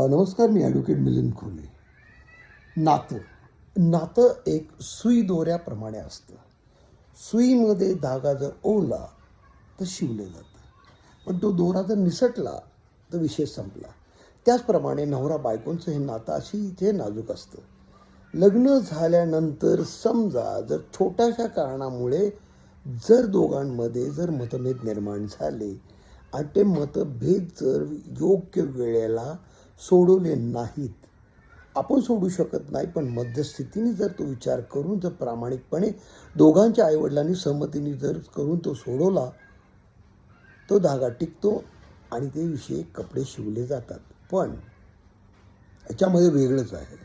नमस्कार, मी ॲडव्होकेट मिलिंद खोले. नातं एक सुई दोऱ्याप्रमाणे असतं. सुईमध्ये धागा जर ओवला तर शिवलं जातं, पण तो दोरा जर निसटला तर विषय संपला. त्याचप्रमाणे नवरा बायकोंचं हे नातं अतिशय नाजूक असतं. लग्न झाल्यानंतर समजा जर छोट्याशा कारणामुळे जर दोघांमध्ये जर मतभेद निर्माण झाले आणि ते मतभेद जर योग्य वेळेला सोडवले नाहीत, आपण सोडू शकत नाही, पण मध्यस्थितीने जर तो विचार करून जर प्रामाणिकपणे दोघांच्या आईवडिलांनी सहमतीने जर करून तो सोडवला, तो धागा टिकतो आणि ते विषय कपडे शिवले जातात. पण याच्यामध्ये वेगळंच आहे.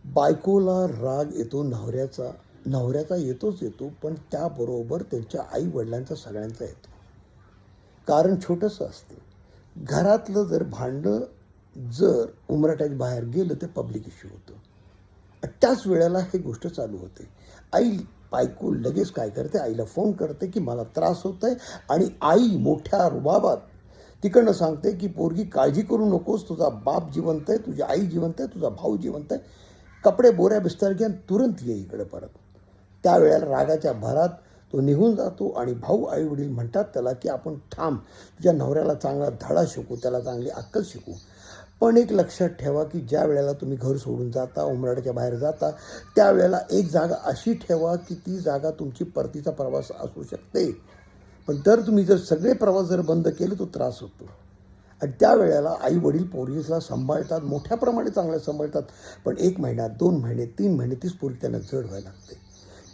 बायकोला राग येतो नवऱ्याचा येतो, पण त्याबरोबर त्यांच्या आईवडिलांचा सगळ्यांचा येतो. कारण छोटंसं असतं. घरातलं जर भांडं जर उमराटाच्या बाहेर गेलं तर पब्लिक इश्यू होतं. त्याच वेळेला ही गोष्ट चालू होते. बायको लगेच काय करते, आईला फोन करते की मला त्रास होत आहे, आणि आई मोठ्या रुबाबात तिकडनं सांगते की पोरगी काळजी करू नकोस, तुझा बाप जिवंत आहे, तुझी आई जिवंत आहे, तुझा भाऊ जिवंत आहे, कपडे बोऱ्या बिस्तर घ्या तुरंत ये इकडे परत. त्यावेळेला रागाच्या भरात तो निघून जातो आणि भाऊ आईवडील म्हणतात त्याला की आपण थांब, तुझ्या नवऱ्याला चांगला धडा शिकू, त्याला चांगली अक्कल शिकू. पण एक लक्षात ठेवा की ज्या वेळेला तुम्ही घर सोडून जाता, उमराटाच्या बाहेर जाता, त्यावेळेला एक जागा अशी ठेवा की ती जागा तुमची परतीचा प्रवास असू शकते. पण तर तुम्ही जर सगळे प्रवास जर बंद केले तो त्रास होतो. आणि त्यावेळेला आई वडील पोरीला सांभाळतात, मोठ्या प्रमाणे चांगलं सांभाळतात, पण 1 महिना 2 महिने 3 महिने तीच पोरी त्यांना जड व्हायला लागते.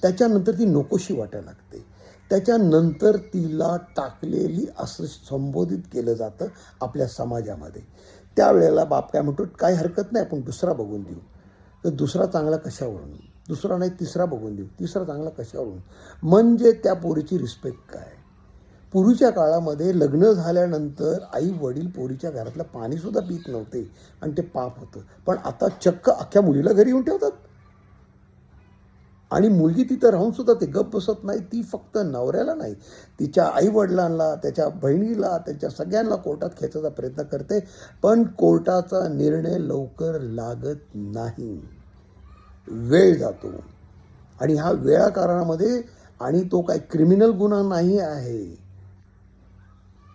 त्याच्यानंतर ती नकोशी वाटायला लागते. त्याच्यानंतर तिला टाकलेली असं संबोधित केलं जातं आपल्या समाजामध्ये. त्यावेळेला बाप काय म्हणतो, काही हरकत नाही, आपण दुसरा बघून देऊ. तर दुसरा चांगला कशावरून, दुसरा नाही तिसरा बघून देऊ, तिसरा चांगला कशावरून. म्हणजे त्या पोरीची रिस्पेक्ट काय. पूर्वीच्या काळामध्ये लग्न झाल्यानंतर आई वडील पोरीच्या घरातलं पाणीसुद्धा पित नव्हते आणि ते पाप होतं. पण आता चक्क अख्ख्या मुलीला घरी येऊन ठेवतात, आणि मुलगी तिथं राहूनसुद्धा ते गप्प बसत नाही. ती फक्त नवऱ्याला नाही, तिच्या आईवडिलांना, त्याच्या बहिणीला, त्यांच्या सगळ्यांना कोर्टात खेचायचा प्रयत्न करते. पण कोर्टाचा निर्णय लवकर लागत नाही, वेळ जातो. आणि हा वेळाकारणामध्ये, आणि तो काही क्रिमिनल गुन्हा नाही आहे,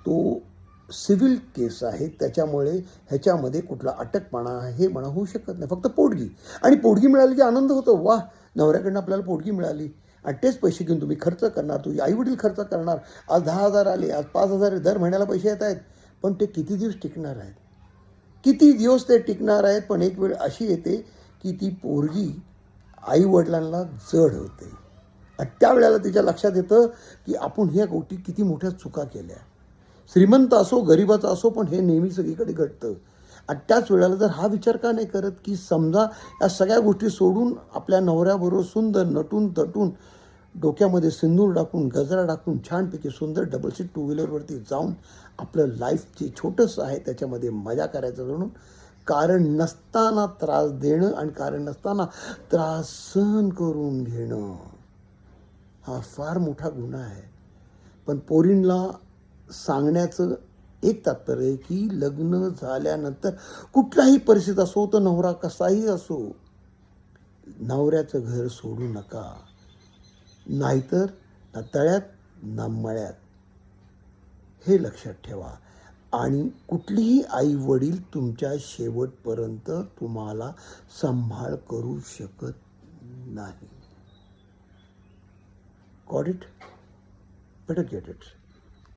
तो सिव्हिल केस आहे. त्याच्यामुळे ह्याच्यामध्ये कुठला अटकपणा हे म्हणा होऊ शकत नाही. फक्त पोटगी, आणि पोटगी मिळाली की आनंद होतो. वा, नवऱ्याकडनं आपल्याला पोटगी मिळाली, आणि तेच पैसे घेऊन तुम्ही खर्च करणार, तुझे आईवडील खर्च करणार. आज 10,000 आले, आज 5,000, दर महिन्याला पैसे येत आहेत. पण ते किती दिवस टिकणार आहेत, किती दिवस ते टिकणार आहेत. पण एक वेळ अशी येते की ती पोरगी आईवडिलांना जड होते, आणि त्यावेळेला तिच्या लक्षात येतं की आपण ह्या गोष्टी किती मोठ्या चुका केल्या. श्रीमंत असो गरिबाचा असो, पण हे नेहमी सगळीकडे घडतं. आणि त्याच वेळेला जर हा विचार का नाही करत की समजा या सगळ्या गोष्टी सोडून आपल्या नवऱ्याबरोबर सुंदर नटून तटून, डोक्यामध्ये सिंदूर टाकून, गजरा टाकून, छानपैकी सुंदर डबल सीट 2 व्हीलरवरती जाऊन आपलं लाईफ जे छोटंसं आहे त्याच्यामध्ये मजा करायचं. म्हणून कारण नसताना त्रास देणं आणि कारण नसताना त्रास सहन करून घेणं हा फार मोठा गुन्हा आहे. पण पोरींना सांगण्याचं एक तात्पर्य आहे की लग्न झाल्यानंतर कुठलाही परिस्थिती असो, तर नवरा कसाही असो, नवऱ्याचं घर सोडू नका. नाहीतर ना तळ्यात ना मळ्यात, हे लक्षात ठेवा. आणि कुठलीही आई वडील तुमच्या शेवटपर्यंत तुम्हाला सांभाळ करू शकत नाही. Got it? Better get it.